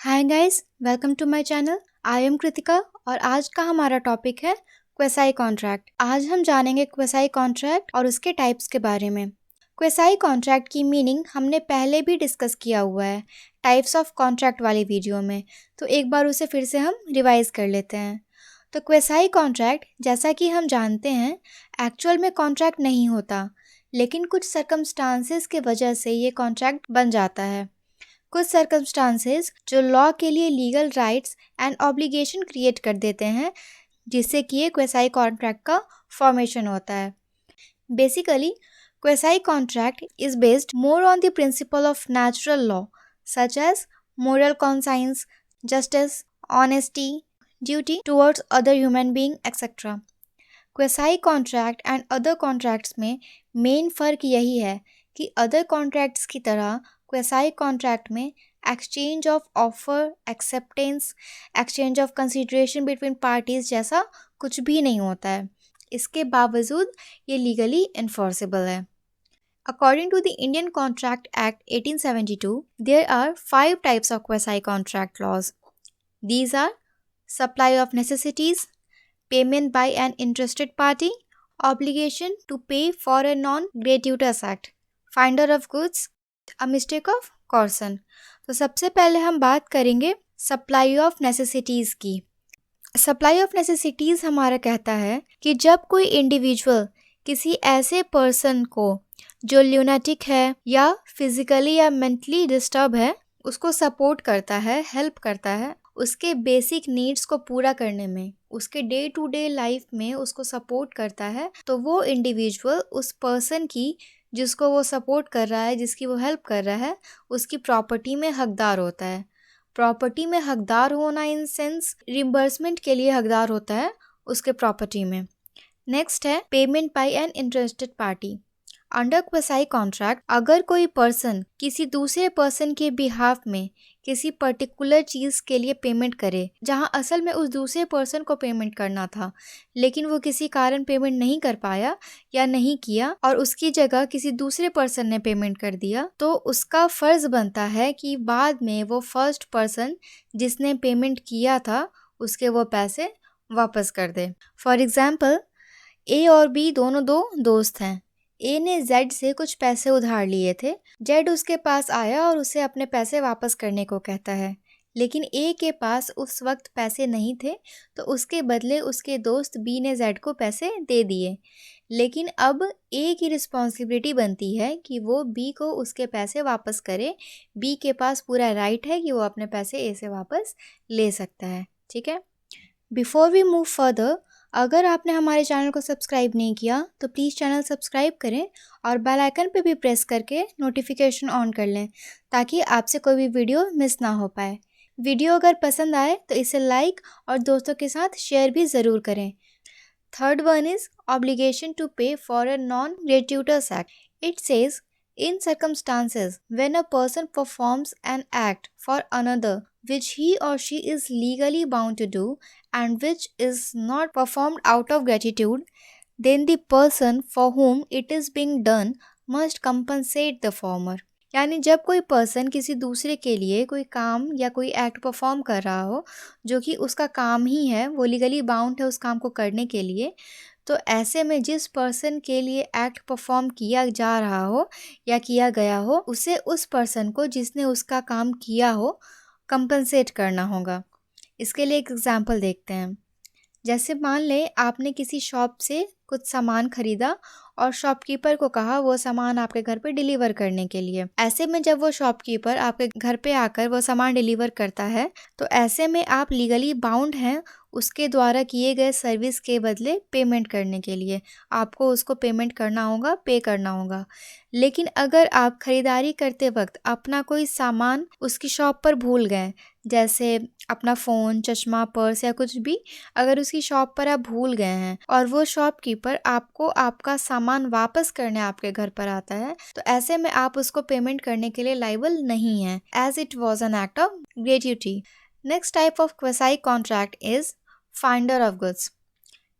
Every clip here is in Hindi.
Hi guys, welcome to my channel. I am Kritika और आज का हमारा टॉपिक है क्वेसाई कॉन्ट्रैक्ट। आज हम जानेंगे क्वेसाई कॉन्ट्रैक्ट और उसके टाइप्स के बारे में। क्वेसाई कॉन्ट्रैक्ट की मीनिंग हमने पहले भी डिस्कस किया हुआ है टाइप्स ऑफ कॉन्ट्रैक्ट वाली वीडियो में, तो एक बार उसे फिर से हम रिवाइज कर लेते हैं। तो क्वेसाई कॉन्ट्रैक्ट, जैसा कि हम जानते हैं, एक्चुअल में कॉन्ट्रैक्ट नहीं होता, लेकिन कुछ सर्कमस्टांसेस के वजह से ये कॉन्ट्रैक्ट बन जाता है। कुछ सर्कमस्टांसेस जो लॉ के लिए legal rights and obligation create कर देते हैं, जिससे कि ये क्वेसाई कॉन्ट्रैक्ट का फॉर्मेशन होता है। Basically quasi contract is based more on the principle of natural law such as moral conscience, justice, honesty, duty towards other human being etcetera. Quasi contract and other contracts में मेन फ़र्क यही है कि अदर कॉन्ट्रैक्ट्स की तरह क्वेसाई कॉन्ट्रैक्ट में exchange of offer, acceptance, exchange of consideration between parties जैसा कुछ भी नहीं होता है। इसके बावजूद ये लीगली इन्फोर्सेबल है। According to the Indian Contract Act 1872, there are 5 types of quasi-contract laws. These are supply of necessities, payment by an interested party, obligation to pay for a non-gratuitous act, finder of goods, a mistake of coercion। तो सबसे पहले हम बात करेंगे सप्लाई ऑफ नेसेसिटीज़ की। सप्लाई ऑफ नेसेसिटीज़ हमारा कहता है कि जब कोई इंडिविजुअल किसी ऐसे पर्सन को जो ल्यूनाटिक है या फिजिकली या मेंटली डिस्टर्ब है, उसको सपोर्ट करता है, हेल्प करता है उसके बेसिक नीड्स को पूरा करने में, उसके डे टू डे लाइफ में उसको सपोर्ट करता है, तो वो इंडिविजुअल उस पर्सन की जिसको वो सपोर्ट कर रहा है, जिसकी वो हेल्प कर रहा है, उसकी प्रॉपर्टी में हकदार होता है। प्रॉपर्टी में हकदार होना इन सेंस रिम्बर्समेंट के लिए हकदार होता है उसके प्रॉपर्टी में। नेक्स्ट है payment by an interested party. Under quasi contract अगर कोई पर्सन किसी दूसरे पर्सन के बिहाफ में किसी पर्टिकुलर चीज़ के लिए पेमेंट करे, जहां असल में उस दूसरे पर्सन को पेमेंट करना था, लेकिन वो किसी कारण पेमेंट नहीं कर पाया या नहीं किया और उसकी जगह किसी दूसरे पर्सन ने पेमेंट कर दिया, तो उसका फ़र्ज़ बनता है कि बाद में वो फर्स्ट पर्सन जिसने पेमेंट किया था उसके वो पैसे वापस कर दे। फॉर एग्ज़ाम्पल, ए और बी दोनों दो दोस्त हैं। ए ने जेड से कुछ पैसे उधार लिए थे। जेड उसके पास आया और उसे अपने पैसे वापस करने को कहता है, लेकिन ए के पास उस वक्त पैसे नहीं थे, तो उसके बदले उसके दोस्त बी ने जेड को पैसे दे दिए। लेकिन अब ए की रिस्पॉन्सिबिलिटी बनती है कि वो बी को उसके पैसे वापस करे। बी के पास पूरा राइट है कि वो अपने पैसे ए से वापस ले सकता है। ठीक है, बिफोर वी मूव फर्दर, अगर आपने हमारे चैनल को सब्सक्राइब नहीं किया तो प्लीज़ चैनल सब्सक्राइब करें और बेल आइकन पे भी प्रेस करके नोटिफिकेशन ऑन कर लें, ताकि आपसे कोई भी वीडियो मिस ना हो पाए। वीडियो अगर पसंद आए तो इसे लाइक और दोस्तों के साथ शेयर भी ज़रूर करें। Third one is obligation to pay for a non gratuitous act. It says in circumstances when a person performs an act for another which he or she is legally bound to do and which is not performed out of gratitude, then the person for whom it is being done must compensate the former। यानी जब कोई पर्सन किसी दूसरे के लिए कोई काम या कोई एक्ट परफॉर्म कर रहा हो जो कि उसका काम ही है, वो लीगली बाउंड है उस काम को करने के लिए, तो ऐसे में जिस पर्सन के लिए एक्ट परफॉर्म किया जा रहा हो या किया गया हो, उसे उस पर्सन को जिसने उसका काम किया हो कंपनसेट करना होगा। इसके लिए एक एग्जांपल देखते हैं। जैसे मान लें आपने किसी शॉप से कुछ सामान खरीदा और शॉपकीपर को कहा वो सामान आपके घर पे डिलीवर करने के लिए। ऐसे में जब वो शॉपकीपर आपके घर पे आकर वो सामान डिलीवर करता है, तो ऐसे में आप लीगली बाउंड हैं उसके द्वारा किए गए सर्विस के बदले पेमेंट करने के लिए। आपको उसको पेमेंट करना होगा, पे करना होगा। लेकिन अगर आप खरीदारी करते वक्त अपना कोई सामान उसकी शॉप पर भूल गए, जैसे अपना फ़ोन, चश्मा, पर्स या कुछ भी अगर उसकी शॉप पर आप भूल गए हैं और वो शॉपकीपर आपको आपका सामान वापस करने आपके घर पर आता है, तो ऐसे में आप उसको पेमेंट करने के लिए लायबल नहीं हैं, as it was an act of gratuity. Next type of quasi contract is finder of goods.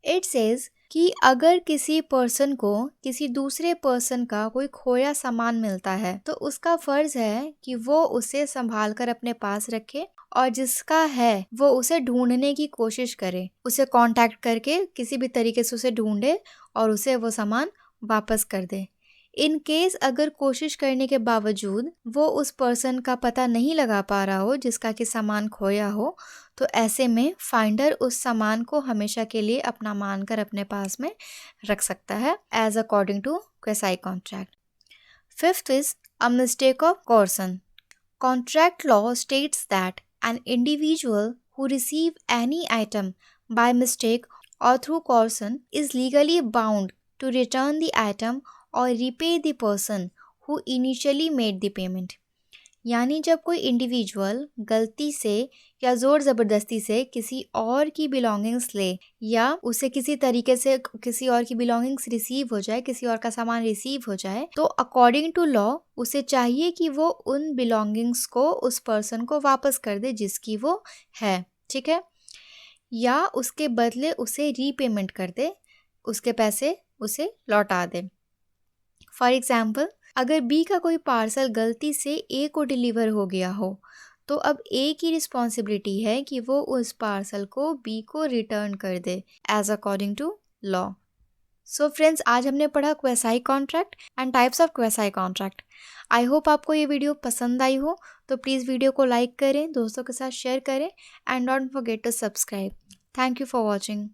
It says कि अगर किसी पर्सन को किसी दूसरे पर्सन का कोई खोया सामान मिलता है तो उसका फर्ज है कि वो उसे संभाल कर अपने पास रखे और जिसका है वो उसे ढूंढने की कोशिश करे, उसे कांटेक्ट करके किसी भी तरीके से उसे ढूंढे और उसे वो सामान वापस कर दे। इन केस अगर कोशिश करने के बावजूद वो उस पर्सन का पता नहीं लगा पा रहा हो जिसका कि सामान खोया हो, तो ऐसे में फाइंडर उस सामान को हमेशा के लिए अपना मानकर अपने पास में रख सकता है as according to quasi contract. Fifth is a mistake of coercion. Contract law states that an individual who receive any item by mistake or through coercion is legally bound to return the item or repay the person who initially made the payment. यानी जब कोई इंडिविजुअल गलती से या ज़ोर ज़बरदस्ती से किसी और की बिलोंगिंग्स ले या उसे किसी तरीके से किसी और की बिलोंगिंग्स रिसीव हो जाए, किसी और का सामान रिसीव हो जाए, तो अकॉर्डिंग टू लॉ उसे चाहिए कि वो उन बिलोंगिंग्स को उस पर्सन को वापस कर दे जिसकी वो है, ठीक है, या उसके बदले उसे रीपेमेंट कर दे, उसके पैसे उसे लौटा दे। फॉर एग्जाम्पल, अगर बी का कोई पार्सल गलती से ए को डिलीवर हो गया हो तो अब ए की रिस्पॉन्सिबिलिटी है कि वो उस पार्सल को बी को रिटर्न कर दे as according to law. So friends, आज हमने पढ़ा quasi contract and types of quasi contract. I hope आपको ये वीडियो पसंद आई हो, तो प्लीज़ वीडियो को लाइक करें, दोस्तों के साथ शेयर करें and don't forget to subscribe. Thank you for watching.